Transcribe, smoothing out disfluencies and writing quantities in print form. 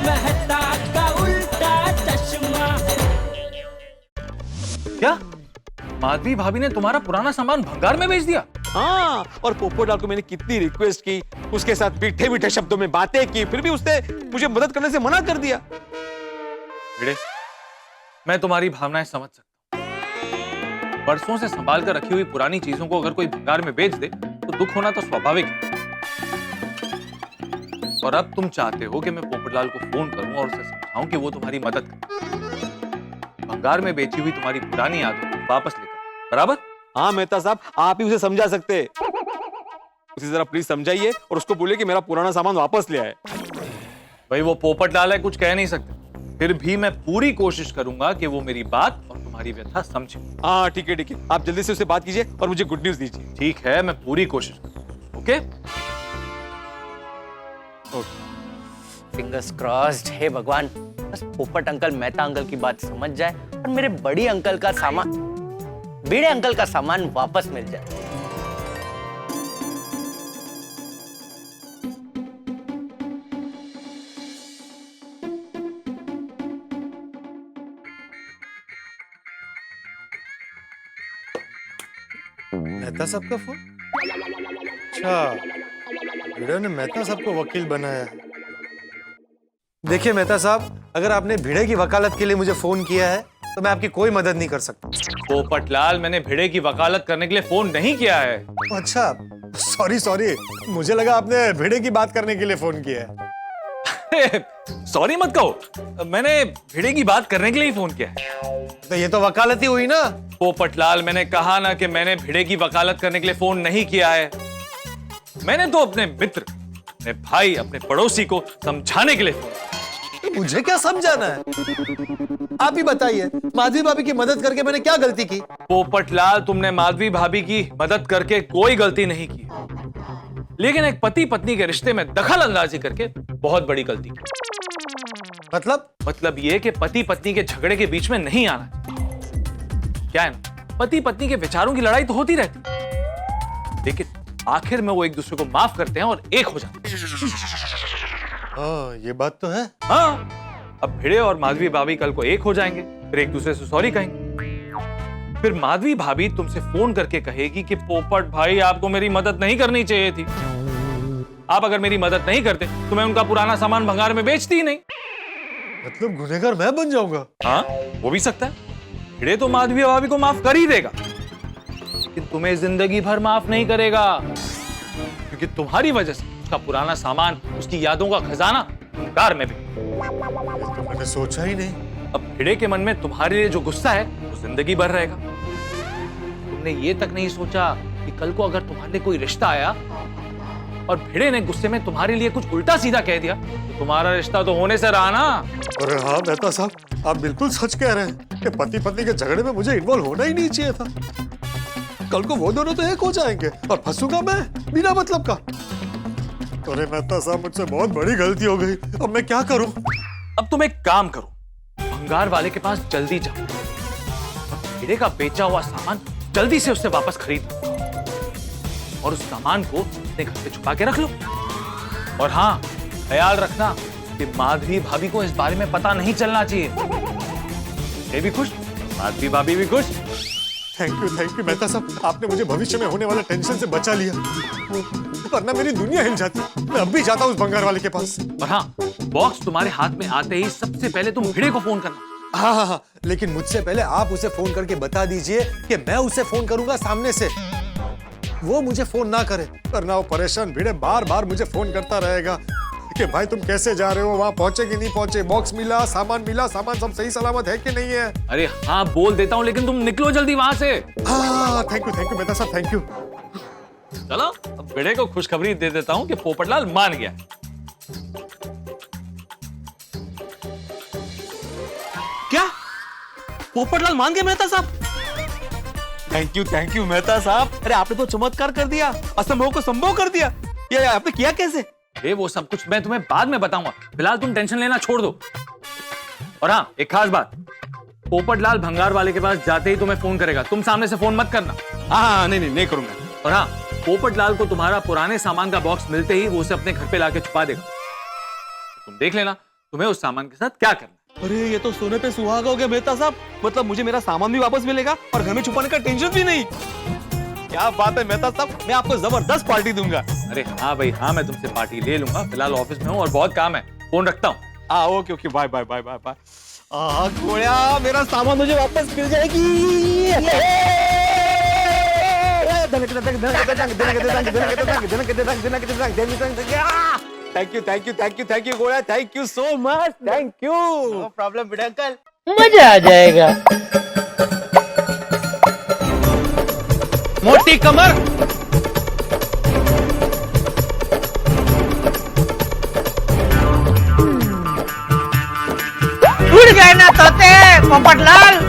मेहता का उल्टा चश्मा। क्या माधवी भाभी ने तुम्हारा पुराना सामान भंगार में बेच दिया? हाँ, और पोपटलाल को मैंने कितनी रिक्वेस्ट की, उसके साथ मीठे मीठे शब्दों में बातें की, फिर भी उसने मुझे मदद करने से मना कर दिया। भिड़े, मैं तुम्हारी भावनाएं समझ सकता हूं। बरसों से संभाल कर रखी हुई पुरानी चीजों को अगर कोई भंगार में बेच दे तो दुख होना तो स्वाभाविक है। और अब तुम चाहते हो कि मैं पोपटलाल को फोन करूं और उसे समझाऊं कि वो तुम्हारी मदद करे, भंगार में बेची हुई तुम्हारी पुरानी आदत को वापस लेकर, बराबर? हाँ मेहता साहब, आप ही उसे समझा सकते। उसे जरा प्लीज समझाइए और उसको बोलिए कि मेरा पुराना सामान वापस ले आए। भाई वो पोपटलाल है, कुछ कह नहीं सकते। फिर भी मैं पूरी कोशिश करूंगा कि वो मेरी बात और तुम्हारी व्यथा समझे। हाँ ठीक है, आप जल्दी से उससे बात कीजिए और मुझे गुड न्यूज दीजिए। ठीक है, मैं पूरी कोशिश करूंगा। ओके? Fingers crossed. हे भगवान, बस पोपट अंकल मेहता अंकल की बात समझ जाए और मेरे बड़ी अंकल का सामान, बड़े अंकल का सामान वापस मिल जाए। मेहता साहब का फोन? अच्छा, भिड़े ने मेहता साहब को वकील बनाया। देखिए मेहता साहब, अगर आपने भिड़े की वकालत के लिए मुझे फोन किया है तो मैं आपकी कोई मदद नहीं कर सकता। पोपटलाल, मैंने भिड़े की वकालत करने के लिए फोन नहीं किया है। अच्छा, सॉरी, मुझे लगा आपने भिड़े की बात करने के लिए फोन किया है। सॉरी मत कहो, मैंने भिड़े की बात करने के लिए ही फोन किया है। तो ये तो वकालत ही हुई ना। पोपटलाल, मैंने कहा ना कि मैंने भिड़े की वकालत करने के लिए फोन नहीं किया है। मैंने तो अपने मित्र, अपने भाई, अपने पड़ोसी को समझाने के लिए फोन किया। मुझे क्या समझाना है? आप ही बताइए, माधवी भाभी की मदद करके मैंने क्या गलती की? पोपटलाल, तुमने माधवी भाभी की मदद करके कोई गलती नहीं की, लेकिन एक पति पत्नी के रिश्ते में दखल अंदाजी करके बहुत बड़ी गलती की। मतलब ये कि पति पत्नी के झगड़े के बीच में नहीं आना। क्या है ना, पति पत्नी के विचारों की लड़ाई तो होती रहती, लेकिन आखिर में वो एक दूसरे को माफ करते हैं और एक हो जाते हैं। हाँ, ये बात तो है। हाँ, अब भिड़े और माधवी भाभी कल को एक हो जाएंगे, फिर एक दूसरे से सॉरी कहेंगे। फिर माधवी भाभी तुमसे फोन करके कहेगी कि पोपट भाई, आपको मेरी मदद नहीं करनी चाहिए थी। आप अगर मेरी मदद नहीं करते तो मैं उनका पुराना सामान भंगार में बेचती ही नहीं। मतलब गुनहगार मैं बन जाऊंगा? हाँ, वो भी सकता है। भिड़े तो माधवी भाभी को माफ कर ही देगा, लेकिन तुम्हें जिंदगी भर माफ नहीं करेगा, क्योंकि तुम्हारी वजह से उसका पुराना सामान, उसकी यादों का खजाना भंगार में भी। तो मैंने सोचा ही नहीं। अब भिड़े के मन में तुम्हारे लिए जो गुस्सा है वो जिंदगी भर रहेगा। तुमने ये तक नहीं सोचा कि कल को अगर तुम्हारे लिए कोई रिश्ता आया और भिड़े ने गुस्से में तुम्हारे लिए कुछ उल्टा सीधा कह दिया तो तुम्हारा रिश्ता तो होने से रहा ना। अरे हाँ मेहता साहब, आप बिल्कुल सच कह रहे हैं कि पति पत्नी के झगड़े में मुझे इन्वॉल्व होना ही नहीं चाहिए था। कल को वो दोनों तो एक हो जाएंगे और फंसूंगा मैं बिना मतलब का। अरे मेहता साहब, मुझसे बहुत बड़ी गलती हो गई। अब मैं क्या करूं? अब तुम एक काम करो, भंगार वाले के पास जल्दी जाओ और भिड़े का बेचा हुआ सामान जल्दी से उससे वापस खरीद लो और उस सामान को अपने घर पे छुपा के रख लो। और हाँ, ख्याल रखना कि माधवी भाभी को इस बारे में पता नहीं चलना चाहिए। ये भी खुश, माधवी भाभी भी खुश। थैंक यू मेहता साहब, आपने मुझे भविष्य में होने वाले टेंशन से बचा लिया, वरना मेरी दुनिया हिल जाती। मैं अब भी जाता हूँ उस भंगार वाले के पास। और हाँ, बॉक्स तुम्हारे हाथ में आते ही सबसे पहले तुम भिड़े को फोन करना। हाँ, लेकिन मुझसे पहले आप उसे फोन करके बता दीजिए कि मैं उसे फोन करूंगा सामने से, वो मुझे फोन ना करे, वरना वो परेशान भिड़े बार बार मुझे फोन करता रहेगा कि भाई तुम कैसे जा रहे हो, वहां पहुंचे कि नहीं पहुंचे, बॉक्स मिला, सामान सब सही सलामत है कि नहीं है। अरे हाँ, बोल देता हूँ, लेकिन तुम निकलो जल्दी वहां से। हाँ, थैंक यू मेहता साहब, थैंक यू। चलो, अब भिड़े को खुशखबरी दे देता हूँ कि पोपटलाल मान गया। क्या पोपटलाल मान गए मेहता साहब? थैंक यू मेहता साहब। अरे आपने तो चमत्कार कर दिया, असंभव को संभव कर दिया। ये आपने किया कैसे? वो सब कुछ मैं तुम्हें बाद में बताऊंगा, फिलहाल तुम टेंशन लेना छोड़ दो। और हाँ, एक खास बात, पोपटलाल भंगार वाले के पास जाते ही तुम्हें फोन करेगा, तुम सामने से फोन मत करना। हाँ, नहीं करूंगा। और हाँ, पोपटलाल को तुम्हारा पुराने सामान का बॉक्स मिलते ही वो उसे अपने घर पे लाके छुपा देगा। तुम देख लेना, तुम्हें उस सामान के साथ क्या करना है। अरे ये तो सोने पे सुहागा हो गया मेहता साहब। मतलब मुझे मेरा सामान भी वापस मिलेगा और घर में छुपाने का टेंशन भी नहीं। क्या बात है मेहता साहब, मैं आपको जबरदस्त पार्टी दूंगा। अरे हाँ भाई हाँ, मैं तुमसे पार्टी ले लूंगा। फिलहाल ऑफिस में हूँ और बहुत काम है, फोन रखता हूँ। Okay okay, bye bye bye bye bye. Goya, मेरा सामान मुझे वापस मिल जाएगी। Thank you thank you thank you thank you Goya, thank you so much, thank you. No problem बड़े अंकल, मजा आ जाएगा। मोटी कमर, उड़ गए ना तोते पोपटलाल।